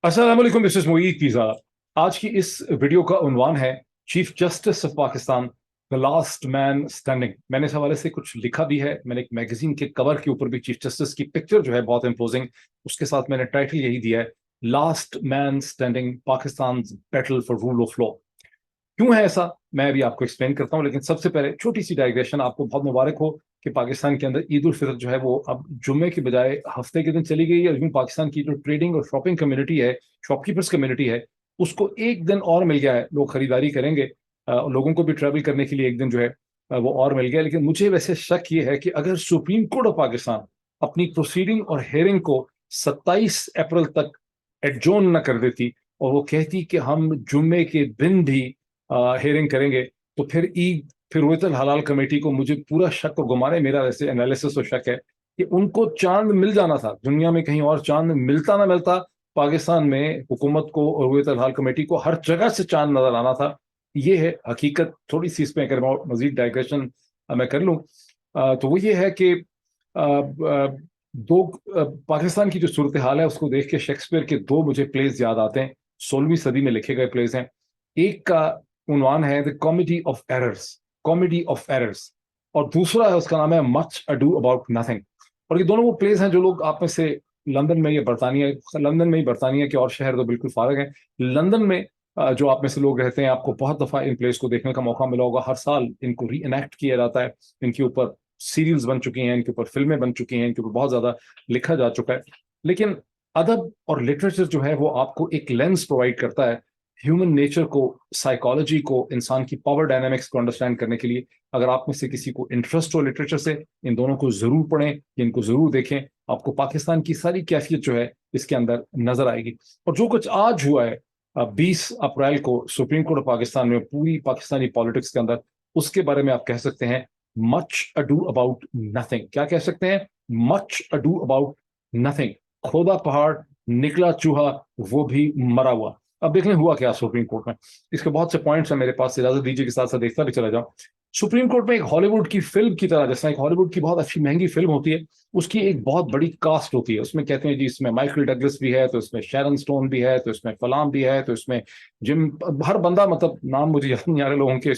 अस्सलाम वालेकुम, this is Moid pizza. आज की इस वीडियो का उन्वान है chief justice of Pakistan, the last man standing. मैंने इस हवाले से कुछ लिखा भी है। मैंने एक मैगजीन के कवर के ऊपर भी चीफ जस्टिस की पिक्चर जो है बहुत इंपोजिंग, उसके साथ मैंने टाइटल यही दिया है, last man standing, Pakistan battle for rule of law. क्यों है ऐसा, मैं अभी आपको एक्सप्लेन करता हूँ, लेकिन सबसे पहले छोटी सी डाइग्रेशन। आपको बहुत मुबारक हो कि पाकिस्तान के अंदर ईद उल फितर जो है वो अब जुम्मे के बजाय हफ्ते के दिन चली गई है। यूं पाकिस्तान की जो ट्रेडिंग और शॉपिंग कम्युनिटी है, शॉपकीपर्स कम्युनिटी है, उसको एक दिन और मिल गया है। लोग खरीदारी करेंगे, लोगों को भी ट्रैवल करने के लिए एक दिन जो है वो और मिल गया। लेकिन मुझे वैसे शक ये है कि अगर सुप्रीम कोर्ट ऑफ पाकिस्तान अपनी प्रोसीडिंग और हेयरिंग को 27 अप्रैल तक एडजोन न कर देती और वो कहती कि हम जुम्मे के दिन भी हेयरिंग करेंगे, तो फिर ईद फिर रोयतल हलाल कमेटी को, मुझे पूरा शक और गुमान है, मेरा वैसे एनालिसिस और शक है कि उनको चांद मिल जाना था। दुनिया में कहीं और चांद मिलता ना मिलता, पाकिस्तान में हुकूमत को और रोयतल हलाल कमेटी को हर जगह से चांद नजर आना था। ये है हकीकत। थोड़ी सी इसमें अगर मजीद डाइग्रेशन मैं कर लूँ, तो वो ये है कि पाकिस्तान की जो सूरत हाल है उसको देख के शेक्सपियर के दो मुझे प्लेस याद आते हैं। 16वीं सदी में लिखे गए प्लेस हैं। एक का उन्वान है the comedy of errors, comedy of errors, और दूसरा है उसका नाम है मच अडू अबाउट नथिंग। और ये दोनों वो प्लेस हैं जो लोग आप में से लंदन में या बरतानिया, लंदन में ही, बरतानिया के और शहर तो बिल्कुल फारग हैं। लंदन में जो आप में से लोग रहते हैं, आपको बहुत दफा इन प्लेस को देखने का मौका मिला होगा। हर साल इनको री एनेक्ट किया जाता है। इनके ऊपर सीरियल्स बन चुकी हैं, इनके ऊपर फिल्में बन चुकी हैं, इनके ऊपर बहुत ज्यादा लिखा जा चुका है। लेकिन अदब और लिटरेचर जो है वो आपको एक लेंस प्रोवाइड करता है ह्यूमन नेचर को, साइकोलॉजी को, इंसान की पावर डायनामिक्स को अंडरस्टैंड करने के लिए। अगर आप में से किसी को इंटरेस्ट हो लिटरेचर से, इन दोनों को जरूर पढ़ें, इनको जरूर देखें। आपको पाकिस्तान की सारी कैफियत जो है इसके अंदर नजर आएगी। और जो कुछ आज हुआ है 20 अप्रैल को सुप्रीम कोर्ट ऑफ पाकिस्तान में, पूरी पाकिस्तानी पॉलिटिक्स के अंदर, उसके बारे में आप कह सकते हैं मच अडू अबाउट नथिंग। क्या कह सकते हैं? Much ado about nothing. खोदा पहाड़, निकला चूहा, वो भी मरा हुआ। अब देख लें हुआ क्या सुप्रीम कोर्ट में। इसके बहुत से पॉइंट्स हैं मेरे पास, इजाजत दीजिए के साथ साथ देखता भी चला जाऊं। सुप्रीम कोर्ट में एक हॉलीवुड की फिल्म की तरह, जैसा एक हॉलीवुड की बहुत अच्छी महंगी फिल्म होती है, उसकी एक बहुत बड़ी कास्ट होती है। उसमें कहते हैं जी इसमें माइकल डगलस भी है, तो इसमें शैरन स्टोन भी है, तो इसमें फलाम भी है, तो इसमें जिम, हर बंदा, मतलब नाम मुझे याद नहीं आ रहे लोगों के।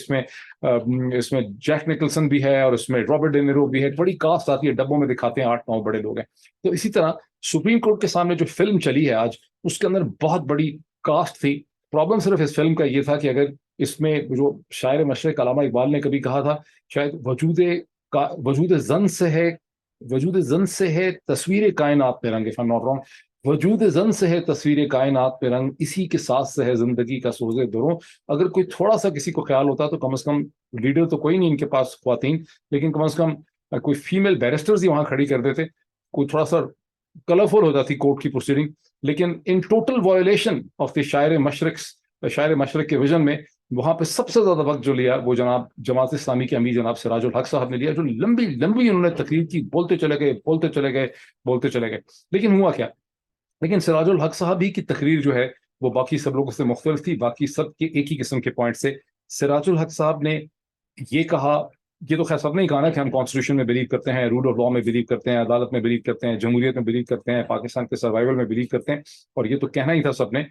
इसमें जैक निकलसन भी है और इसमें रॉबर्ट डेनिरो भी है। बड़ी कास्ट आती है, डब्बों में दिखाते हैं 8-9 बड़े लोग हैं। तो इसी तरह सुप्रीम कोर्ट के सामने जो फिल्म चली है आज, उसके अंदर बहुत बड़ी कास्ट थी। प्रॉब्लम सिर्फ इस फिल्म का ये था कि अगर इसमें, जो शायर मशरक अल्लामा इकबाल ने कभी कहा था, शायद वजूद जन से है, वजूद जन से है तस्वीर कायनात पे रंग, if I am not wrong, वजूद जन से है तस्वीर कायनात पे रंग, इसी के साथ से है जिंदगी का सोजे दुरों। अगर कोई थोड़ा सा किसी को ख्याल होता तो कम से कम, लीडर तो कोई नहीं इनके पास ख्वातीन, लेकिन कम से कम कोई फीमेल बैरिस्टर्स ही वहां खड़ी कर देते, कोई थोड़ा सा कलरफुल हो जाती कोर्ट की प्रोसीडिंग। लेकिन in total violation of the शायर मशरक के विजन में, वहां पे सबसे ज्यादा वक्त जो लिया वो जनाब जमात इस्लामी के अमीर जनाब सिराजुल हक साहब ने लिया, जो लंबी लंबी उन्होंने तकरीर की, बोलते चले गए, बोलते चले गए, बोलते चले गए। लेकिन हुआ क्या? लेकिन सिराजुल हक साहब ही की तकरीर जो है वो बाकी सब लोगों से मुख्तलिफ थी, बाकी सब के एक ही किस्म के पॉइंट से। सिराजुल हक साहब ने ये कहा, ये तो खैर सबने ही कहा ना कि हम कॉन्स्टिट्यूशन में बिलीव करते हैं, रूल ऑफ लॉ में बिलीव करते हैं, अदालत में बिलीव करते हैं, जमहूरियत में बिलीव करते हैं, पाकिस्तान के सर्वाइवल में बिलीव करते हैं। और ये तो कहना ही था सबने।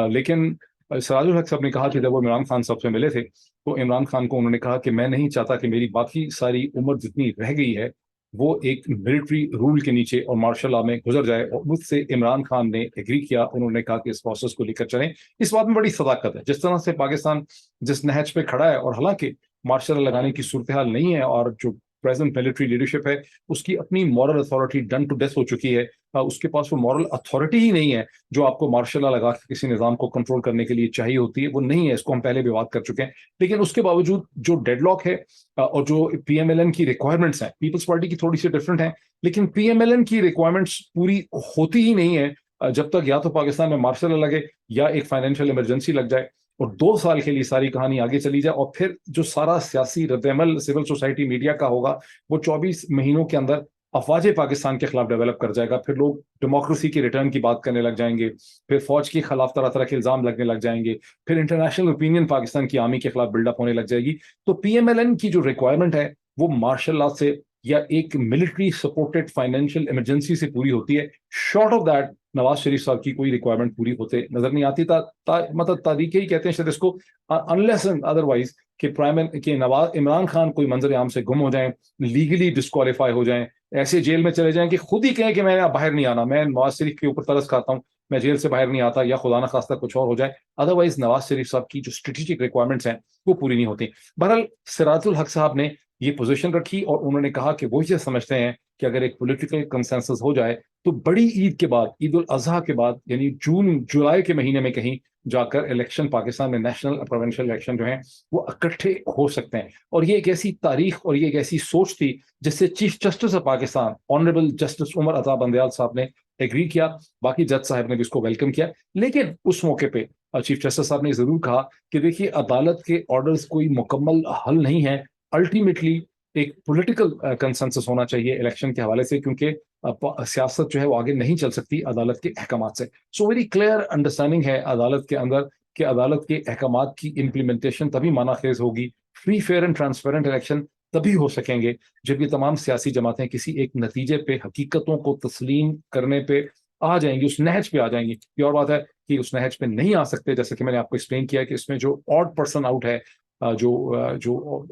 लेकिन सिराजुल हक साहब ने कहा कि जब वो इमरान खान साहब से मिले थे, तो इमरान खान को उन्होंने कहा कि मैं नहीं चाहता कि मेरी बाकी सारी उम्र जितनी रह गई है वो एक मिलिट्री रूल के नीचे और मार्शल लॉ में गुजर जाए। और मुझसे इमरान खान ने एग्री किया। उन्होंने कहा कि इस प्रोसेस को लेकर चलें। इस बात में बड़ी सदाकत है। जिस तरह से पाकिस्तान जिस नहज पे खड़ा है, और हालांकि मार्शल लॉ लगाने की सूरत हाल नहीं है, और जो प्रेजेंट मिलिट्री लीडरशिप है उसकी अपनी moral authority done to death हो चुकी है, उसके पास वो मॉरल अथॉरिटी ही नहीं है जो आपको मार्शल लॉ लगा के किसी निज़ाम को कंट्रोल करने के लिए चाहिए होती है, वो नहीं है। इसको हम पहले भी बात कर चुके हैं। लेकिन उसके बावजूद जो डेडलॉक है, और जो पीएमएलएन की रिक्वायरमेंट्स हैं, पीपल्स पार्टी की थोड़ी सी डिफरेंट है, लेकिन पीएमएलएन की रिक्वायरमेंट्स पूरी होती ही नहीं है जब तक या तो पाकिस्तान में मार्शल लॉ लगे या एक फाइनेंशियल इमरजेंसी लग जाए, और 2 साल के लिए सारी कहानी आगे चली जाए। और फिर जो सारा सियासी रद्दमल सिविल सोसाइटी मीडिया का होगा, वो 24 महीनों के अंदर अफवाज पाकिस्तान के खिलाफ डेवलप कर जाएगा। फिर लोग डेमोक्रेसी की रिटर्न की बात करने लग जाएंगे, फिर फौज के खिलाफ तरह तरह के इल्जाम लगने लग जाएंगे, फिर इंटरनेशनल ओपिनियन पाकिस्तान की आर्मी के खिलाफ बिल्डअप होने लग जाएगी। तो पीएमएलएन की जो रिक्वायरमेंट है वो मार्शल लॉ से या एक मिलिट्री सपोर्टेड फाइनेंशियल इमरजेंसी से पूरी होती है। Short of that Nawaz Sharif साहब की कोई रिक्वायरमेंट पूरी होते नजर नहीं आती। मतलब तारीखे ही कहते हैं शायद इसको, अनलेस एंड अदरवाइज कि नवाज इमरान खान कोई मंजर आम से गुम हो जाएं, लीगली डिस्क्वालीफाई हो जाएं, ऐसे जेल में चले जाएं कि खुद ही कहें कि मैं बाहर नहीं आना, मैं नवाज शरीफ के ऊपर तरस खाता हूं, मैं जेल से बाहर नहीं आता, या खुदा ना खास्ता कुछ और हो जाए। अदरवाइज नवाज शरीफ साहब की जो स्ट्रेटेजिक रिक्वायरमेंट्स हैं वो पूरी नहीं होती। बहरहाल सिराजुल हक साहब ने ये पोजीशन रखी और उन्होंने कहा कि वो ये समझते हैं कि अगर एक पॉलिटिकल कंसेंसस हो जाए तो बड़ी ईद के बाद, ईद उल अजहा के बाद, यानी जून जुलाई के महीने में कहीं जाकर इलेक्शन पाकिस्तान में नेशनल प्रोविंशियल इलेक्शन जो हैं वो इकट्ठे हो सकते हैं। और ये एक ऐसी तारीख और ये एक ऐसी सोच थी जिससे chief justice of Pakistan honourable justice Umar Ata Bandial साहब ने एग्री किया, बाकी जज साहब ने भी इसको वेलकम किया। लेकिन उस मौके पे चीफ जस्टिस साहब ने जरूर कहा कि देखिए अदालत के ऑर्डर्स कोई मुकम्मल हल नहीं है, अल्टीमेटली एक पॉलिटिकल कंसेंसस होना चाहिए इलेक्शन के हवाले से, क्योंकि सियासत जो है वो आगे नहीं चल सकती अदालत के अहकामात से। सो वेरी क्लियर अंडरस्टैंडिंग है अदालत के अंदर कि अदालत के अहकामात की इम्प्लीमेंटेशन तभी मानाखेज होगी, free fair and transparent election तभी हो सकेंगे जब ये तमाम सियासी जमातें किसी एक नतीजे पे, हकीकतों को तस्लीम करने पे आ जाएंगी, उस नहज पे आ जाएंगी। ये और बात है कि उस नहज पे नहीं आ सकते, जैसे कि मैंने आपको एक्सप्लेन किया कि इसमें जो ऑड पर्सन आउट है, जो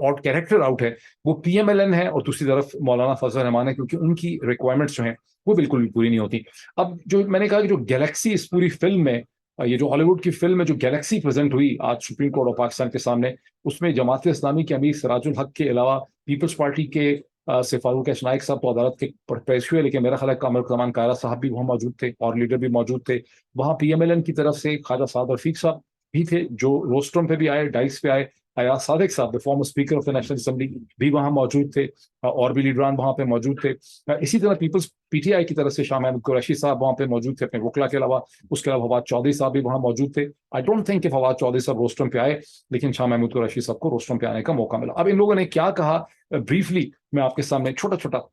ऑड कैरेक्टर आउट है, वो पीएमएलएन है और दूसरी तरफ मौलाना फजल रहमान है, क्योंकि उनकी रिक्वायरमेंट्स जो हैं वो बिल्कुल भी पूरी नहीं होती। अब जो मैंने कहा कि जो गैलेक्सी इस पूरी फिल्म में, ये जो हॉलीवुड की फिल्म में जो गैलेक्सी प्रेजेंट हुई आज सुप्रीम कोर्ट ऑफ पाकिस्तान के सामने, उसमें जमात इस्लामी के अमीर सिराजुल हक के अलावा पीपल्स पार्टी के से फारूक एस नाइक साहब तो अदालत के पेश हुए, लेकिन मेरा ख्याल है कमर जमान कायरा साहब भी वहाँ मौजूद थे और लीडर भी मौजूद थे। वहाँ पीएमएलएन की तरफ से ख्वाजा साद रफीक साहब भी थे जो रोस्ट्रम पे भी आए, डाइस पे आए। अयाज सादिक साहब the former speaker of the national assembly भी वहां मौजूद थे, और भी लीडरान वहां पे मौजूद थे। इसी तरह पीपल्स पीटीआई की तरफ से शाह महमूद कुरैशी साहब वहां पे मौजूद थे अपने वकला के अलावा। उसके अलावा फवाद चौधरी साहब भी वहां मौजूद थे। आई डोंट थिंक कि फवाद चौधरी साहब रोस्ट्रम पे आए, लेकिन शाह महमूद कुरैशी साहब को रोस्ट्रम पे आने का मौका मिला। अब इन लोगों ने क्या कहा, ब्रीफली मैं आपके सामने छोटा छोटा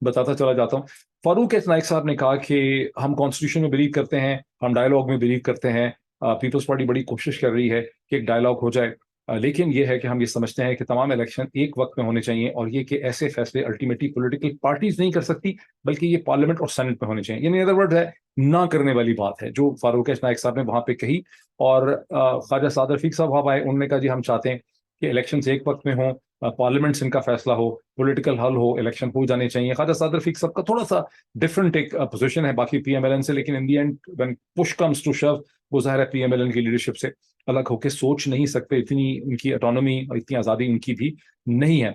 बताता चला जाता हूँ। फारूक एस नाइक साहब ने कहा कि हम कॉन्स्टिट्यूशन में बिलीव करते हैं, हम डायलॉग में बिलीव करते हैं, पीपल्स पार्टी बड़ी कोशिश कर रही है कि एक डायलॉग हो जाए, लेकिन यह है कि हम ये समझते हैं कि तमाम इलेक्शन एक वक्त में होने चाहिए, और ये कि ऐसे फैसले अल्टीमेटली पॉलिटिकल पार्टीज नहीं कर सकती, बल्कि ये पार्लियामेंट और सेनेट में होने चाहिए। यानी अदर वर्ड है, ना करने वाली बात है जो फारूक एस नाइक साहब ने वहां पे कही। और ख्वाजा साद रफीक साहब वहां आए, उन्होंने कहा जी हम चाहते हैं कि इलेक्शन एक वक्त में हो, पार्लियामेंट से इनका फैसला हो, पॉलिटिकल हल हो, इलेक्शन हो जाने चाहिए। ख्वाजा साद रफीक साहब का थोड़ा सा डिफरेंट एक पोजीशन है बाकी पीएमएलएन से, लेकिन in the end when push comes to shove वो ज़ाहिर है पीएमएलएन की लीडरशिप से अलग होकर सोच नहीं सकते, इतनी उनकी ऑटोनॉमी और इतनी आज़ादी उनकी भी नहीं है।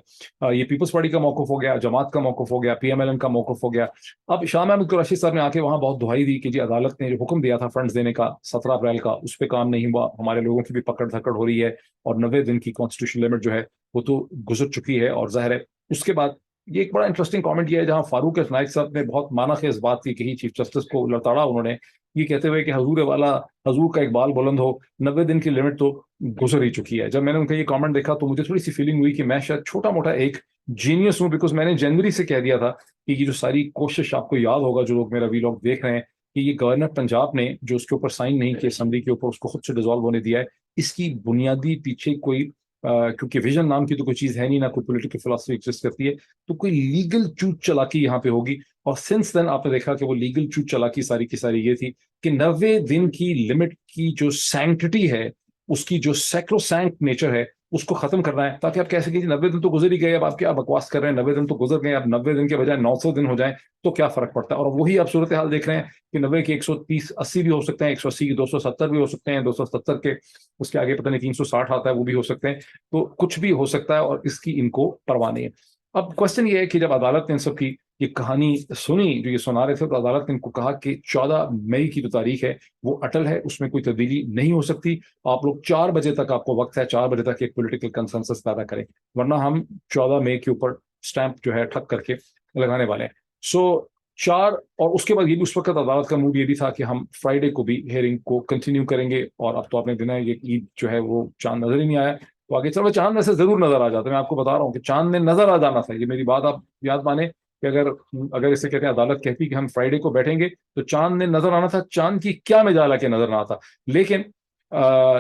ये पीपल्स पार्टी का मौकफ हो गया, जमात का मौकफ हो गया, पीएमएलएन का मौकफ हो गया। अब शाह महमूद कुरैशी साहब ने आके वहां बहुत दुहाई दी कि जी अदालत ने जो हुक्म दिया था फंड्स देने का 17 अप्रैल का, उस पर काम नहीं हुआ, हमारे लोगों की भी पकड़ धकड़ हो रही है, और 90 दिन की कॉन्स्टिट्यूशन लिमिट जो है वो तो गुजर चुकी है। और जाहिर है उसके बाद ये एक बड़ा इंटरेस्टिंग कमेंट किया है जहां फारूक एस नाइक साहब ने बहुत मानाखेज बात की कही, चीफ जस्टिस को लताड़ा उन्होंने, ये कहते हुए कि हजूर वाला, हजूर का इकबाल बुलंद हो, 90 दिन की लिमिट तो गुजर ही चुकी है। जब मैंने उनका ये कमेंट देखा तो मुझे थोड़ी सी फीलिंग हुई कि मैं शायद छोटा मोटा एक जीनियस हूं, बिकॉज मैंने जनवरी से कह दिया था कि ये जो सारी कोशिश, आपको याद होगा जो लोग मेरा वीलॉग देख रहे हैं, कि ये गवर्नर पंजाब ने जो उसके ऊपर साइन नहीं किया असेंबली के ऊपर, उसको खुद से डिसॉल्व होने दिया है, इसकी बुनियादी पीछे कोई क्योंकि विजन नाम की तो कोई चीज है नहीं, ना कोई पॉलिटिकल फिलॉसफी एग्जिस्ट करती है, तो कोई लीगल चूत चलाकी यहाँ पे होगी। और सिंस देन आपने देखा कि वो लीगल चूत चलाकी सारी की सारी ये थी कि 90 दिन की लिमिट की जो सैंक्टिटी है, उसकी जो सैक्रोसैंक्ट नेचर है, उसको खत्म करना है, ताकि आप कह सकें कि 90 दिन तो गुजर ही गए, अब आप क्या बकवास कर रहे हैं, 90 दिन तो गुजर गए, अब 90 दिन के बजाय 900 दिन हो जाए तो क्या फर्क पड़ता है। और वही आप सूरत हाल देख रहे हैं कि 90 के 130-80 भी हो सकते हैं, 180 के 270 भी हो सकते हैं, 270 के उसके आगे पता नहीं 360 आता है वो भी हो सकते हैं, तो कुछ भी हो सकता है, और इसकी इनको परवाह नहीं है। अब क्वेश्चन ये है कि जब अदालत ने इन सब की ये कहानी सुनी, जो ये सुना रहे थे, तो अदालत ने इनको कहा कि 14 मई की जो तारीख है वो अटल है, उसमें कोई तब्दीली नहीं हो सकती। आप लोग 4 बजे तक, आपको वक्त है 4 बजे तक एक पॉलिटिकल कंसेंसस पैदा करें, वरना हम 14 मई के ऊपर स्टैंप जो है ठक करके लगाने वाले हैं। सो 4, और उसके बाद ये भी उस वक्त अदालत का मूड ये भी था कि हम फ्राइडे को भी हेयरिंग को कंटिन्यू करेंगे, और अब तो आपने दिन है ये ईद जो है वो चांद नजर ही नहीं आया, तो आगे चलो चांद ऐसे जरूर नजर आ जाता है। मैं आपको बता रहा हूँ कि चांद ने नजर आ जाना था, ये मेरी बात आप याद माने कि अगर अगर इसे कहते हैं अदालत कहती कि हम फ्राइडे को बैठेंगे तो चांद ने नजर आना था, चांद की क्या मिजाल है कि नजर ना आता। लेकिन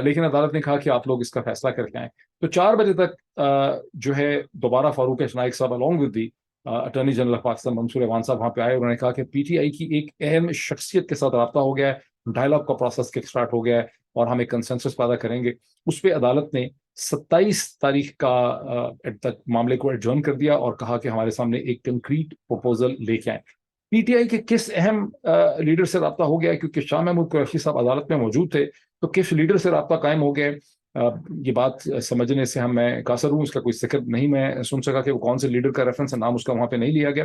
लेकिन अदालत ने कहा कि आप लोग इसका फैसला करके आए। तो 4 बजे तक जो है दोबारा फारूक एस नाइक साहब along with the attorney general of Pakistan Mansoor Awan साहब वहां पे आए, उन्होंने कहा कि पीटीआई की एक अहम शख्सियत के साथ रब्ता हो गया है, डायलॉग का प्रोसेस किक स्टार्ट हो गया है और हम एक कंसेंसस पैदा करेंगे। उस पर अदालत ने 27 तारीख का तक मामले को एडजर्न कर दिया और कहा कि हमारे सामने एक कंक्रीट प्रपोजल लेके आए। पीटीआई के किस अहम लीडर से रब्ता हो गया है, क्योंकि शाह महमूद कुरैशी साहब अदालत में मौजूद थे, तो किस लीडर से रब्ता कायम हो गया है, ये बात समझने से हम मैं कासर हूँ, इसका कोई जिक्र नहीं मैं सुन सका कि वो कौन से लीडर का रेफरेंस है, नाम उसका वहां पे नहीं लिया गया।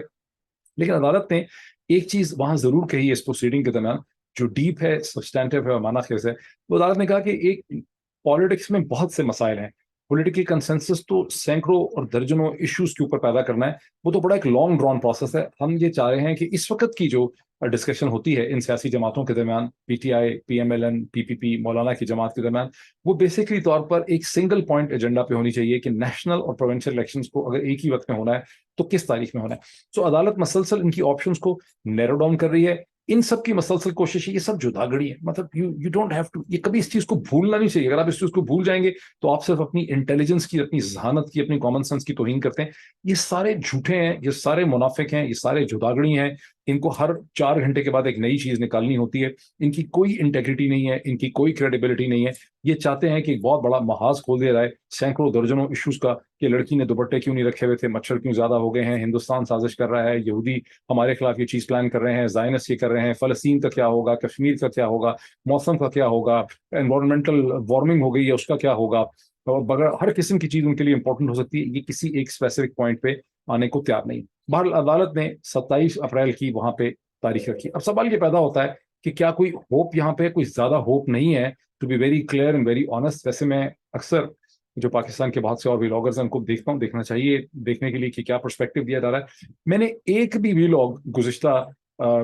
लेकिन अदालत ने एक चीज वहां जरूर कही है इस प्रोसीडिंग के दरमियान, जो डीप है, सब्सटैंटिव है और माना खेज है। वो अदालत ने कहा कि एक पॉलिटिक्स में बहुत से मसाइल हैं, पॉलिटिकल कंसेंसस तो सैकड़ों और दर्जनों इश्यूज के ऊपर पैदा करना है, वो तो बड़ा एक लॉन्ग ड्रॉन प्रोसेस है। हम ये चाह रहे हैं कि इस वक्त की जो डिस्कशन होती है इन सियासी जमातों के दरमियान, पीटीआई, पीएमएलएन, पीपीपी, मौलाना की जमात के दरमियान, वो बेसिकली तौर पर एक सिंगल पॉइंट एजेंडा पे होनी चाहिए कि नेशनल और प्रोविंशियल इलेक्शंस को अगर एक ही वक्त में होना है तो किस तारीख में होना है। तो अदालत मसलसल इनकी ऑप्शंस को नैरो डाउन कर रही है। इन सब की मसलसल कोशिश है, ये सब जुदागड़ी है, मतलब यू डोंट हैव टू, ये कभी इस चीज को भूलना नहीं चाहिए। अगर आप इस चीज को भूल जाएंगे तो आप सिर्फ अपनी इंटेलिजेंस की, अपनी जहानत की, अपनी कॉमन सेंस की तौहीन करते हैं। ये सारे झूठे हैं, ये सारे मुनाफिक हैं, ये सारे जुदागड़ी हैं। इनको हर 4 घंटे के बाद एक नई चीज निकालनी होती है। इनकी कोई इंटेग्रिटी नहीं है, इनकी कोई क्रेडिबिलिटी नहीं है। ये चाहते हैं कि एक बहुत बड़ा महाज खोल दिया जाए सैकड़ों दर्जनों इश्यूज का, कि लड़की ने दुपट्टे क्यों नहीं रखे हुए थे, मच्छर क्यों ज्यादा हो गए हैं, हिंदुस्तान साजिश कर रहा है, यहूदी हमारे खिलाफ ये चीज प्लान कर रहे हैं, जायनस ये कर रहे हैं, फलस्तीन का क्या होगा, कश्मीर का क्या होगा, मौसम का क्या होगा, एनवायरमेंटल वार्मिंग हो गई है उसका क्या होगा। और बगैर हर किस्म की चीज उनके लिए इंपॉर्टेंट हो सकती है, ये किसी एक स्पेसिफिक पॉइंट पे आने को तैयार नहीं। बहरहाल अदालत ने 27 अप्रैल की वहां पे तारीख रखी। अब सवाल ये पैदा होता है कि क्या कोई होप यहाँ पे, कोई ज्यादा होप नहीं है? To be very clear and very honest, वैसे मैं अक्सर जो पाकिस्तान के बहुत से और व्लॉगर्स हैं उनको देखता हूँ, देखना चाहिए देखने के लिए कि क्या पर्सपेक्टिव दिया जा रहा है। मैंने एक भी व्लॉग गुज़िश्ता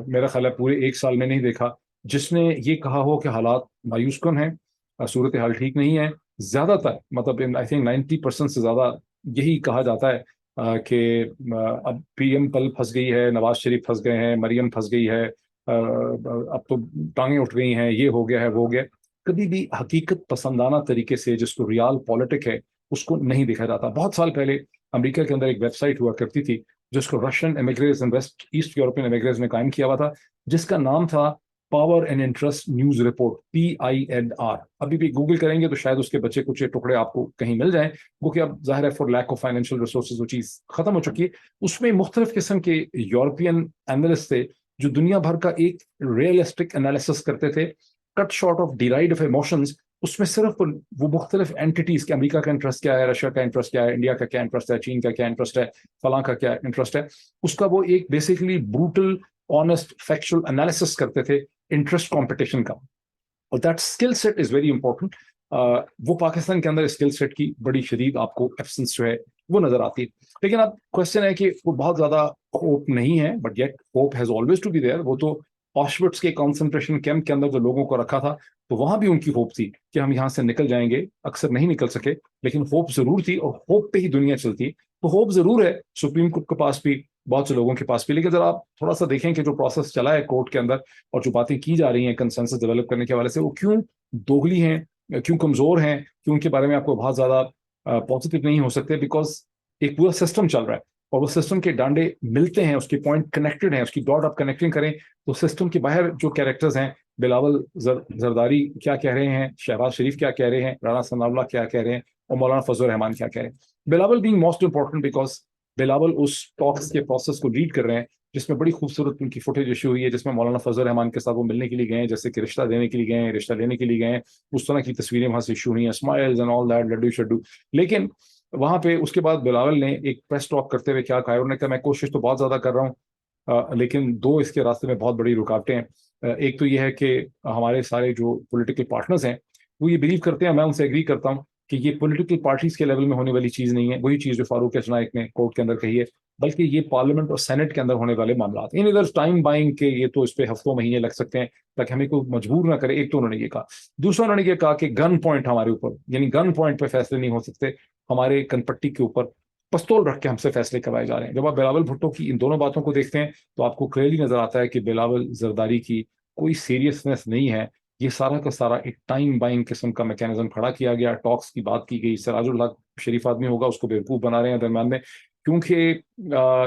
मेरा ख्याल है पूरे 1 साल में नहीं देखा जिसने ये कहा हो कि हालात मायूस कुन हैं, सूरत हाल ठीक नहीं है। ज्यादातर मतलब आई थिंक 90% से ज्यादा यही कहा जाता है कि अब पीएम पल फंस गई है, नवाज शरीफ फंस गए हैं, मरियम फंस गई है, अब तो टांगें उठ गई हैं, ये हो गया है, वो हो गया। कभी भी हकीकत पसंदाना तरीके से जिसको रियल पॉलिटिक है उसको नहीं देखा जाता। बहुत साल पहले अमेरिका के अंदर एक वेबसाइट हुआ करती थी जिसको Russian emigrants and west east European emigrants ने कायम किया हुआ था, जिसका नाम था power and interest news report, PINR। अभी भी गूगल करेंगे तो शायद उसके बचे कुछ टुकड़े आपको कहीं मिल जाएं, वो कि अब जाहिर है for lack of financial resources वो चीज खत्म हो चुकी है। उसमें मुख्तलिफ किस्म के यूरोपियन एनालिस्ट थे जो दुनिया भर का एक रियलिस्टिक एनालिसिस करते थे, cut short of deride of emotions. उसमें सिर्फ वो मुख्तलिफ एंटिटीज के, अमेरिका का इंटरेस्ट क्या है, रशिया का इंटरेस्ट क्या है, इंडिया का क्या इंटरेस्ट है, चीन का क्या इंटरेस्ट है, फलां का क्या इंटरेस्ट है, उसका वो एक basically brutal honest factual analysis करते थे इंटरेस्ट कंपटीशन का। और that skill set is very important. वो पाकिस्तान के अंदर स्किल सेट की बड़ी शदीद आपको एब्सेंस जो है वो नजर आती है। लेकिन अब क्वेश्चन है कि वो बहुत ज्यादा होप नहीं है, but yet hope has always to be there. वो तो ऑशविट्स के कंसंट्रेशन कैंप के अंदर जो लोगों को रखा था, तो वहां भी उनकी होप थी कि हम यहाँ से निकल जाएंगे। अक्सर नहीं निकल सके, लेकिन होप जरूर थी और होप पे ही दुनिया चलती। तो होप जरूर है सुप्रीम कोर्ट के पास भी, बहुत से लोगों के पास भी। लेकिन जरा आप थोड़ा सा देखें कि जो प्रोसेस चला है कोर्ट के अंदर और जो बातें की जा रही हैं कंसेंसस डेवलप करने के हवाले से, वो क्यों दोगली हैं, क्यों कमजोर हैं, क्यों उनके बारे में आपको बहुत ज्यादा पॉजिटिव नहीं हो सकते। बिकॉज एक पूरा सिस्टम चल रहा है और वो सिस्टम के डांडे मिलते हैं, उसके पॉइंट कनेक्टेड हैं, उसकी डॉट आप कनेक्टिंग करें तो सिस्टम के बाहर जो कैरेक्टर्स हैं, बिलावल जरदारी क्या कह रहे हैं, शहबाज शरीफ क्या कह रहे हैं, राना सनाउल्लाह क्या कह रहे हैं और मौलाना फजल रहमान क्या कह रहे हैं। Bilawal being most important because Bilawal उस टॉक्स के प्रोसेस को लीड कर रहे हैं जिसमें बड़ी खूबसूरत उनकी फुटेज इशू हुई है, जिसमें मौलाना फजल रहमान के साथ वो मिलने के लिए गए हैं, जैसे कि रिश्ता देने के लिए गए हैं, रिश्ता लेने के लिए गए हैं, उस तरह की तस्वीरें वहां से इशू हुई हैं, स्माइल्स एंड ऑल दैट, लड्डू शड्डू। लेकिन वहां पे उसके बाद बिलावल ने एक प्रेस टॉक करते हुए क्या कहा, उन्होंने कहा मैं कोशिश तो बहुत ज्यादा कर रहा हूँ, लेकिन दो इसके रास्ते में बहुत बड़ी रुकावटें हैं। एक तो ये है कि हमारे सारे जो पॉलिटिकल पार्टनर्स हैं वो ये बिलीव करते हैं, मैं उनसे एग्री करता हूँ कि ये पॉलिटिकल पार्टीज के लेवल में होने वाली चीज नहीं है। वही चीज जो फारूक एच नाइक ने कोर्ट के अंदर कही है, बल्कि ये पार्लियामेंट और सेनेट के अंदर होने वाले मामला इन इधर टाइम बाइंग के, ये तो इस पे हफ्तों महीने लग सकते हैं ताकि हमें कोई मजबूर ना करे। एक तो उन्होंने ये कहा। दूसरा उन्होंने ये कहा कि गन पॉइंट हमारे ऊपर, यानी गन पॉइंट पे फैसले नहीं हो सकते, हमारे कनपट्टी के ऊपर पस्तौल रख के हमसे फैसले करवाए जा रहे हैं। जब आप बिलावल भुट्टो की इन दोनों बातों को देखते हैं तो आपको क्लियरली नजर आता है कि बिलावल जरदारी की कोई सीरियसनेस नहीं है। ये सारा का सारा एक टाइम बाइंग किस्म का मैकेनिज्म खड़ा किया गया, टॉक्स की बात की गई, सिराजुल हक शरीफ आदमी होगा उसको बेवकूफ बना रहे हैं दरम्यान में, क्योंकि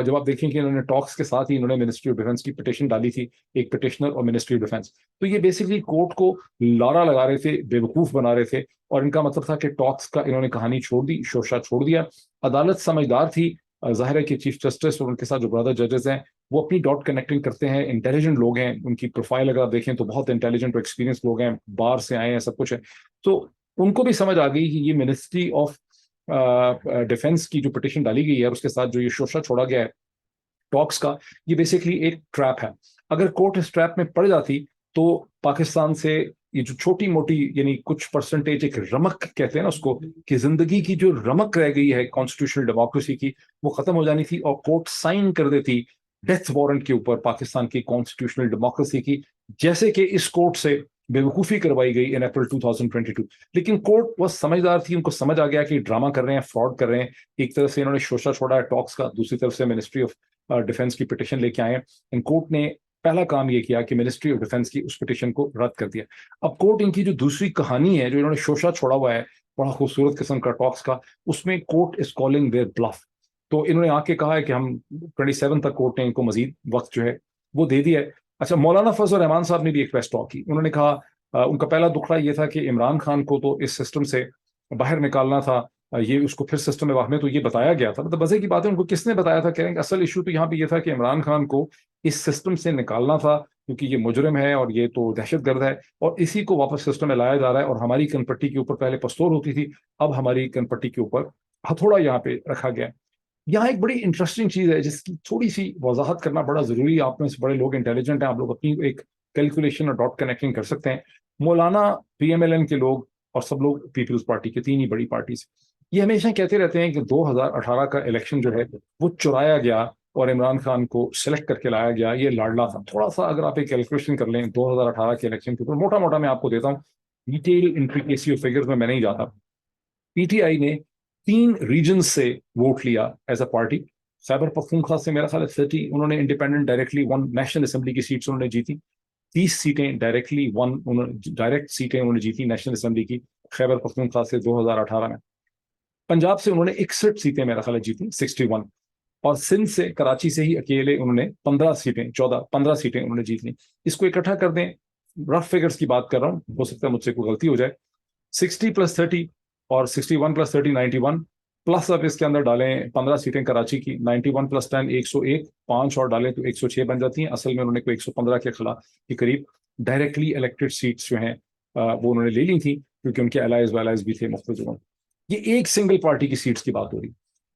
जब आप देखें कि इन्होंने टॉक्स के साथ ही इन्होंने मिनिस्ट्री ऑफ डिफेंस की पिटिशन डाली थी, एक पिटिशनर और मिनिस्ट्री ऑफ डिफेंस, तो ये बेसिकली कोर्ट को लारा लगा रहे थे, बेवकूफ बना रहे थे, और इनका मतलब था कि टॉक्स का इन्होंने कहानी छोड़ दी, शोशा छोड़ दिया। अदालत समझदार थी, जाहिर है कि चीफ जस्टिस और उनके साथ जो ब्रदर जजेस हैं वो अपनी डॉट कनेक्टिंग करते हैं, इंटेलिजेंट लोग हैं, उनकी प्रोफाइल अगर आप देखें तो बहुत इंटेलिजेंट और एक्सपीरियंस लोग हैं, बाहर से आए हैं, सब कुछ है। तो उनको भी समझ आ गई कि ये मिनिस्ट्री ऑफ डिफेंस की जो पिटिशन डाली गई है और उसके साथ जो ये शोशा छोड़ा गया है टॉक्स का, ये बेसिकली एक ट्रैप है। अगर कोर्ट इस ट्रैप में पड़ जाती तो पाकिस्तान से ये जो छोटी मोटी यानी कुछ परसेंटेज, एक रमक कहते हैं ना उसको, कि जिंदगी की जो रमक रह गई है कॉन्स्टिट्यूशनल डेमोक्रेसी की, वो खत्म हो जानी थी और कोर्ट साइन कर देती डेथ वारंट के ऊपर पाकिस्तान की कॉन्स्टिट्यूशनल डेमोक्रेसी की, जैसे कि इस कोर्ट से बेवकूफी करवाई गई इन अप्रैल 2022। लेकिन कोर्ट बहुत समझदार थी, उनको समझ आ गया कि ड्रामा कर रहे हैं, फ्रॉड कर रहे हैं। एक तरफ से इन्होंने शोशा छोड़ा है टॉक्स का, दूसरी तरफ से मिनिस्ट्री ऑफ डिफेंस की पिटिशन लेके आए हैं। इन कोर्ट ने पहला काम ये किया कि मिनिस्ट्री ऑफ डिफेंस की उस पिटिशन को रद्द कर दिया। अब कोर्ट इनकी जो दूसरी कहानी है, जो इन्होंने शोशा छोड़ा हुआ है बड़ा खूबसूरत किस्म का टॉक्स का, उसमें court is calling their bluff. तो इन्होंने आके कहा है कि हम 27 तक, कोर्ट ने इनको मजीद वक्त जो है वो दे दिया है। अच्छा, मौलाना फजल रहमान साहब ने भी एक प्रेस टॉक की। उन्होंने कहा उनका पहला दुखड़ा ये था कि इमरान खान को तो इस सिस्टम से बाहर निकालना था, ये उसको फिर सिस्टम में हमें तो ये बताया गया था, मतलब मजे की बात है, उनको किसने बताया था? कह रहे हैं असल इशू तो यहाँ पे ये था कि इमरान खान को इस सिस्टम से निकालना था, क्योंकि ये मुजरिम है और ये तो दहशतगर्द है, और इसी को वापस सिस्टम में लाया जा रहा है। और हमारी कनपट्टी के ऊपर पहले पस्तौर होती थी, अब हमारी कनपट्टी के ऊपर हथौड़ा यहाँ पे रखा गया है। यहाँ एक बड़ी इंटरेस्टिंग चीज है जिसकी थोड़ी सी वजाहत करना बड़ा जरूरी है। आप में से बड़े लोग इंटेलिजेंट हैं, आप लोग अपनी एक कैलकुलेशन और डॉट कनेक्टिंग कर सकते हैं। मौलाना, पीएमएलएन के लोग और सब लोग पीपल्स पार्टी के, तीन ही बड़ी पार्टीज, ये हमेशा कहते रहते हैं कि 2018 का इलेक्शन जो है वो चुराया गया और इमरान खान को सिलेक्ट करके लाया गया, ये लाडला था। थोड़ा सा अगर आप एक कैलकुलेशन कर लें 2018 के इलेक्शन के ऊपर, मोटा मोटा मैं आपको देता हूँ, डिटेल इंट्रिकेसी ऑफ फिगर्स में मैं नहीं जाता। पीटीआई ने 3 रीजन से वोट लिया as a party. Khyber Pakhtunkhwa से मेरा ख्याल है 30 उन्होंने independent directly won, national assembly की सीट्स उन्होंने जीती। 30 सीटें डायरेक्टली वन, उन्होंने डायरेक्ट सीटें उन्होंने जीती नेशनल असेंबली की खैबर पख्तूनख्वा से 2018 में। पंजाब से उन्होंने 61 सीटें मेरा ख्याल है जीती, 61। और सिंध से, कराची से ही अकेले उन्होंने 15 सीटें, 15 सीटें उन्होंने जीत ली। इसको इकट्ठा कर दें, रफ फिगर्स की बात कर रहा हूं, हो सकता है मुझसे कोई गलती हो जाए। 60 + 30 और 61 + 30 91, प्लस अब इसके अंदर डालें 15 सीटें कराची की, 91 + 10 101, 5 और डालें तो 106 बन जाती हैं। असल में उन्होंने कोई 115 के खिलाफ के करीब डायरेक्टली इलेक्टेड सीट्स जो हैं वो उन्होंने ले ली थी, क्योंकि उनके अलाइज वलाइज भी थे मुख्तलिफ जगहों। ये एक सिंगल पार्टी की सीट्स की बात हो रही।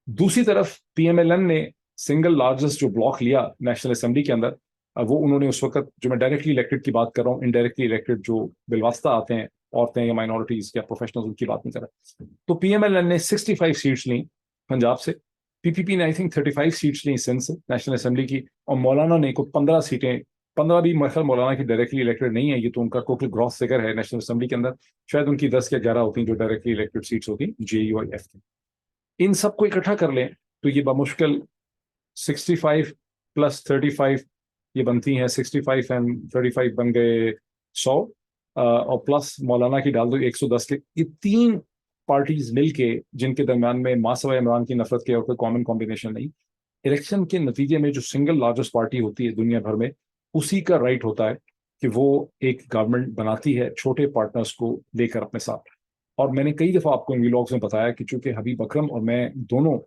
दूसरी तरफ पीएमएलएन ने सिंगल लार्जेस्ट जो ब्लॉक लिया नेशनल असेंबली के अंदर, वो उन्होंने उस वक्त, जो मैं डायरेक्टली इलेक्टेड की बात कर रहा हूँ, इनडायरेक्टली इलेक्टेड जो बिलवास्ता आते हैं, औरतें या माइनॉरिटीज या प्रोफेशनल्स, उनकी बात नहीं कर रहा। तो पीएमएलएन ने 65 सीट्स ली पंजाब से, पीपीपी ने आई थिंक 35 सीट्स ली सिंध से नेशनल असेंबली की, और मौलाना ने को 15 सीटें, 15 भी मतलब मौलाना की डायरेक्टली इलेक्टेड नहीं है, ये तो उनका टोटल ग्रॉस फिगर है नेशनल असेंबली के अंदर, शायद उनकी 10 या 11 होती हैं जो डायरेक्टली इलेक्टेड सीट्स होती, जेयू और एफ की। इन सबको इकट्ठा कर लें तो ये बमुश्किल 65 + 35, ये बनती हैं 65 एंड 35 बन गए 100, और प्लस मौलाना की डाल दो 110 के। ये 3 पार्टीज मिलके, जिनके दरमियान में मासवा इमरान की नफरत के और कोई कॉमन कॉम्बिनेशन नहीं, इलेक्शन के नतीजे में जो सिंगल लार्जेस्ट पार्टी होती है दुनिया भर में, उसी का राइट होता है कि वो एक गवर्नमेंट बनाती है छोटे पार्टनर्स को लेकर अपने साथ। और मैंने कई दफा आपको इन व्लॉग्स में बताया कि चूंकि हबीब अकरम और मैं दोनों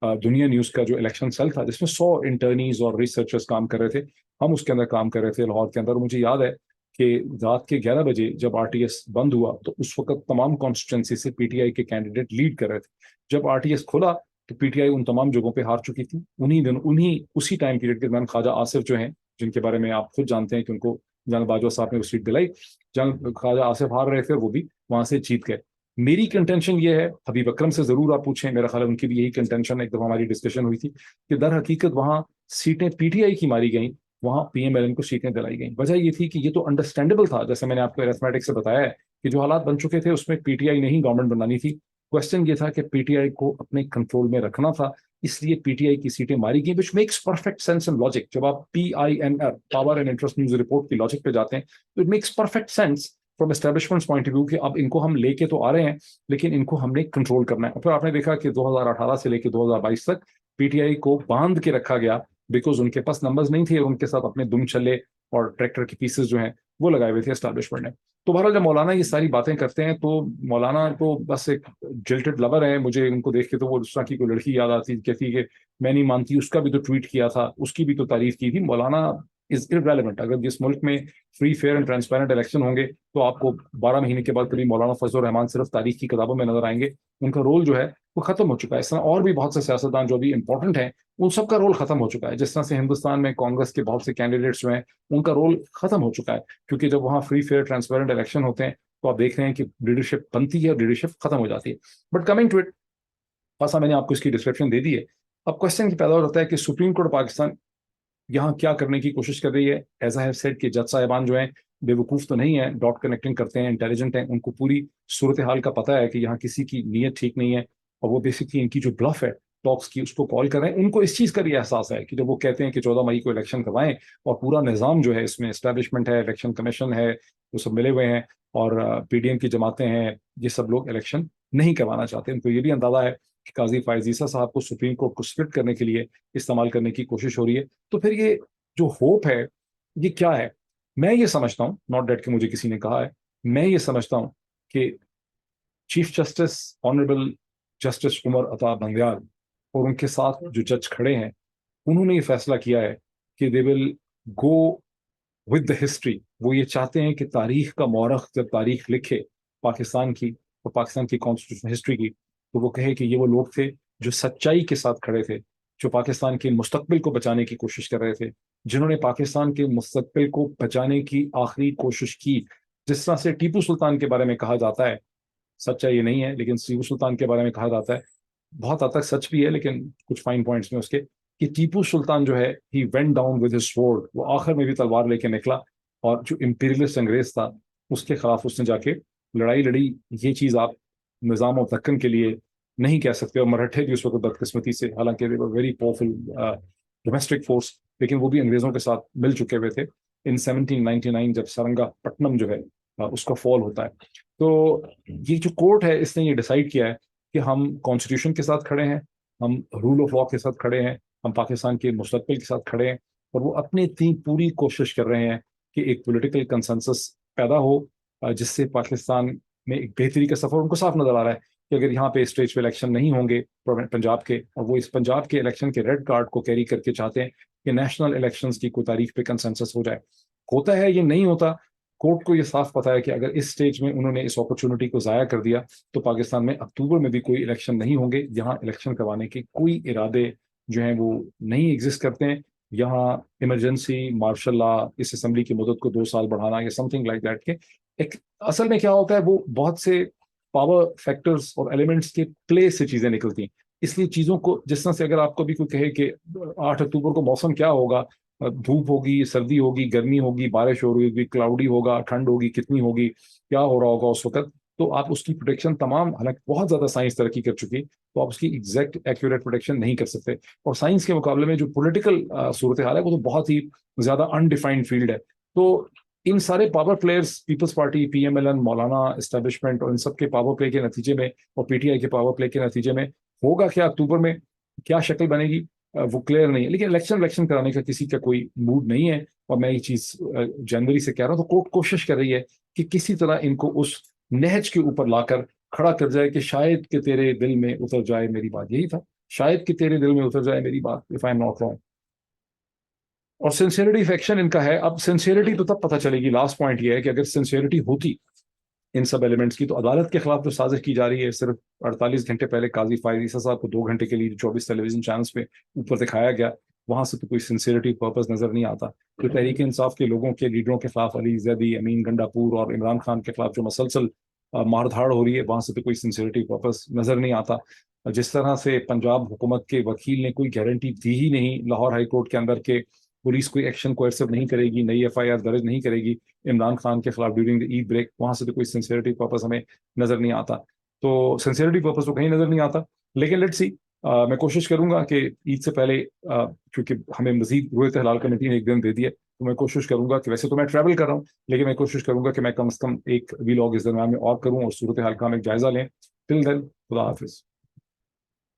दुनिया न्यूज का जो इलेक्शन सेल था, जिसमें 100 इंटर्नीज और रिसर्चर्स काम कर रहे थे, हम उसके अंदर काम कर रहे थे लाहौर के अंदर। मुझे याद है कि रात के 11 बजे जब आरटीएस बंद हुआ तो उस वक्त तमाम कॉन्स्टिट्यूंसी से पीटीआई के कैंडिडेट लीड कर रहे थे। जब आरटीएस खुला तो पीटीआई उन तमाम जगहों पे हार चुकी थी। उन्हीं उसी टाइम पीरियड के दौरान ख्वाजा आसिफ जो हैं, जिनके बारे में आप खुद जानते हैं कि उनको जनरल बाजवा साहब ने वो सीट दिलाई, जंग ख्वाजा आसिफ हार रहे थे, वो भी वहां से जीत गए। मेरी कंटेंशन ये है, हबीब अकरम से जरूर आप पूछें, मेरा ख्याल है उनकी भी यही कंटेंशन है, एक दफा हमारी डिस्कशन हुई थी, कि दर हकीकत वहां सीटें पीटीआई की मारी गई, वहां पीएमएलएन को सीटें दिलाई गई। वजह ये थी कि ये तो अंडरस्टैंडेबल था, जैसे मैंने आपको अरिथमेटिक से बताया है कि जो हालात बन चुके थे उसमें पीटीआई ने ही गवर्नमेंट बनानी थी। क्वेश्चन ये था कि पीटीआई को अपने कंट्रोल में रखना था, इसलिए पीटीआई की सीटें मारी गई, which makes perfect sense and logic. जब आप PINR, power and interest news report की लॉजिक पे जाते हैं, तो it makes perfect sense from establishment point of view कि अब इनको हम लेके तो आ रहे हैं, लेकिन इनको हमने कंट्रोल करना है। फिर आपने देखा कि 2018 से लेकर 2022 तक पीटीआई को बांध के रखा गया बिकॉज उनके पास नंबर्स नहीं थे, उनके साथ अपने दुम छल्ले और ट्रैक्टर के पीसेस जो हैं वो लगाए हुए थे एस्टैब्लिशमेंट ने। तो बहरहाल जब मौलाना ये सारी बातें करते हैं तो मौलाना तो बस एक जिल्टेड लवर है। मुझे उनको देख के तो वो दूसरा की कोई लड़की याद आती, कहती कि मैं नहीं मानती, उसका भी तो ट्वीट किया था, उसकी भी तो तारीफ की थी। मौलाना इज इररेलेवेंट। अगर जिस मुल्क में free fair and transparent election होंगे तो आपको 12 महीने के बाद कभी मौलाना फजल रहमान सिर्फ तारीख की किताबों में नजर आएंगे। उनका रोल जो है वो खत्म हो चुका है। इस तरह और भी बहुत से सियासतदान जो अभी इंपॉर्टेंट हैं उन सबका रोल खत्म हो चुका है। जिस तरह से हिंदुस्तान में कांग्रेस के बहुत से कैंडिडेट्स जो हैं उनका रोल खत्म हो चुका है, क्योंकि जब वहाँ फ्री फेयर ट्रांसपेरेंट इलेक्शन होते हैं तो आप देख रहे हैं कि लीडरशिप बनती है और लीडरशिप खत्म हो जाती है। बट कमिंग टू इट, पासा मैंने आपको इसकी डिस्क्रिप्शन दे दी है। अब क्वेश्चन की पैदा होता है कि सुप्रीम कोर्ट पाकिस्तान यहाँ क्या करने की कोशिश कर रही है। एज आई हैव सेड कि जज साहिबान जो हैं बेवकूफ़ तो नहीं है, डॉट कनेक्टिंग करते हैं, इंटेलिजेंट हैं, उनको पूरी सूरत हाल का पता है कि यहाँ किसी की नीयत ठीक नहीं है। और वो बेसिकली इनकी जो ब्लफ है टॉक्स की उसको कॉल कर रहे हैं। उनको इस चीज़ का भी एहसास है कि जब वो कहते हैं कि 14 मई को इलेक्शन करवाएं और पूरा निज़ाम जो है इसमें एस्टैब्लिशमेंट है, इलेक्शन कमीशन है, वो सब मिले हुए हैं और पीडीएम की जमातें हैं, ये सब लोग इलेक्शन नहीं करवाना चाहते। उनको ये भी अंदाजा है कि काजी फायज ईसा साहब को सुप्रीम कोर्ट को स्प्लिट करने के लिए इस्तेमाल करने की कोशिश हो रही है। तो फिर ये जो होप है ये क्या है? मैं ये समझता हूं, नॉट डेट कि मुझे किसी ने कहा है, मैं ये समझता हूं कि chief justice honourable justice Umar Ata Bandial और उनके साथ जो जज खड़े हैं उन्होंने ये फैसला किया है कि they will go with the history. वो ये चाहते हैं कि तारीख का मौरख जब तारीख लिखे पाकिस्तान की और पाकिस्तान की कॉन्स्टिट्यूशन हिस्ट्री की, तो वो कहे कि ये वो लोग थे जो सच्चाई के साथ खड़े थे, जो पाकिस्तान के मुस्तकबिल को बचाने की कोशिश कर रहे थे, जिन्होंने पाकिस्तान के मुस्तकबिल को बचाने की आखिरी कोशिश की। जिस तरह से टीपू सुल्तान के बारे में कहा जाता है, सच्चा ये नहीं है लेकिन टीपू सुल्तान के बारे में कहा जाता है, बहुत हद तक सच भी है लेकिन कुछ फाइन पॉइंट्स में उसके, कि टीपू सुल्तान जो है he went down with his sword, वो आखिर में भी तलवार लेके निकला और जो इंपीरियलिस्ट अंग्रेज था उसके खिलाफ उसने जाके लड़ाई लड़ी। ये चीज़ आप निज़ाम और दक्कन के लिए नहीं कह सकते। और मराठे भी उस वक्त बदकिस्मती से, हालांकि वेरी पावरफुल डोमेस्टिक फोर्स, लेकिन वो भी अंग्रेजों के साथ मिल चुके हुए थे इन 1799 जब सरंगापट्टनम जो है उसका फॉल होता है। तो ये जो कोर्ट है इसने ये डिसाइड किया है कि हम कॉन्स्टिट्यूशन के साथ खड़े हैं, हम रूल ऑफ लॉ के साथ खड़े हैं, हम पाकिस्तान के मुस्तकबिल के साथ खड़े हैं। और वो अपनी इतनी पूरी कोशिश कर रहे हैं कि एक पॉलिटिकल कंसेंसस पैदा हो जिससे पाकिस्तान में एक बेहतरी का सफर। उनको साफ नजर आ रहा है कि अगर यहाँ पे स्टेज पे इलेक्शन नहीं होंगे पंजाब के, और वो इस पंजाब के इलेक्शन के रेड कार्ड को कैरी करके चाहते हैं कि नेशनल इलेक्शंस की कोई तारीख पे कंसेंसस हो जाए। होता है ये नहीं होता, कोर्ट को ये साफ पता है कि अगर इस स्टेज में उन्होंने इस अपॉर्चुनिटी को जाया कर दिया तो पाकिस्तान में अक्टूबर में भी कोई इलेक्शन नहीं होंगे। यहाँ इलेक्शन करवाने के कोई इरादे जो हैं वो नहीं एग्जिस्ट करते हैं। यहाँ इमरजेंसी मार्शल लॉ, इस असेंबली की मुद्दत को 2 साल बढ़ाना या समथिंग लाइक दैट के एक, असल में क्या होता है वो बहुत से पावर फैक्टर्स और एलिमेंट्स के प्ले से चीजें निकलती हैं। इसलिए चीजों को जिस तरह से अगर आपको भी कोई कहे कि 8 अक्टूबर को मौसम क्या होगा, धूप होगी, सर्दी होगी, गर्मी होगी, बारिश होगी, क्लाउडी होगा, ठंड होगी, कितनी होगी, क्या हो रहा होगा उस वक्त, तो आप उसकी प्रोटेक्शन तमाम, हालांकि बहुत ज्यादा साइंस तरक्की कर चुकी है तो आप उसकी एग्जैक्ट एक्यूरेट प्रोटेक्शन नहीं कर सकते। और साइंस के मुकाबले में जो पॉलिटिकल सूरत हाल है वो तो बहुत ही ज्यादा अनडिफाइंड फील्ड है। तो इन सारे power players, peoples party, PMLN, मौलाना, एस्टेब्लिशमेंट और इन सब के पावर प्ले के नतीजे में और पीटीआई के पावर प्ले के नतीजे में होगा क्या अक्टूबर में, क्या शक्ल बनेगी वो क्लियर नहीं है। लेकिन इलेक्शन कराने का किसी का कोई मूड नहीं है। और मैं ये चीज जनवरी से कह रहा हूँ, तो कोर्ट कोशिश कर रही है कि किसी तरह इनको उस नहज के ऊपर लाकर खड़ा कर जाए कि शायद कि तेरे दिल में उतर जाए मेरी बात। यही था, शायद कि तेरे दिल में उतर जाए मेरी बात, if I am not wrong. और सिंसियरिटी ऑफ एक्शन इनका है। अब सिंसियरिटी तो तब पता चलेगी, लास्ट पॉइंट ये है कि अगर सिंसियरिटी होती इन सब एलिमेंट्स की तो अदालत के खिलाफ जो साजिश की जा रही है, सिर्फ 48 घंटे पहले काजी फायज ईसा साहब को 2 घंटे के लिए 24 टेलीविजन चैनल्स पे ऊपर दिखाया गया, वहां से तो कोई सिंसियरिटी पर्पस नजर नहीं आता। तो तहरीक इंसाफ के लोगों के लीडरों के खिलाफ, अली जैदी, अमीन गंडापुर और इमरान खान के खिलाफ जो मसलसल मारधाड़ हो रही है, वहां से तो कोई सिंसियरिटी पर्पस नजर नहीं आता। जिस तरह से पंजाब हुकूमत के वकील ने कोई गारंटी दी ही नहीं लाहौर हाई कोर्ट के अंदर के पुलिस कोई एक्शन कोएर्सिव नहीं करेगी, नई एफआईआर दर्ज नहीं करेगी इमरान खान के खिलाफ ड्यूरिंग द ईद ब्रेक, वहां से तो कोई सिंसियरिटी पर्पस हमें नजर नहीं आता। तो सिंसियरिटी पर्पस तो कहीं नजर नहीं आता। लेकिन लेट्स सी, मैं कोशिश करूंगा कि ईद से पहले, क्योंकि हमें मजीद रूरत हलाल कमेटी ने एक दिन दे दिया, तो मैं कोशिश करूंगा कि, वैसे तो मैं ट्रैवल कर रहा हूँ लेकिन मैं कोशिश करूंगा कि मैं कम से कम एक वीलॉग इस दरम्यान में और करूँ और सूरत हाल का हम एक जायजा लें। टिल देन, खुदा हाफिज।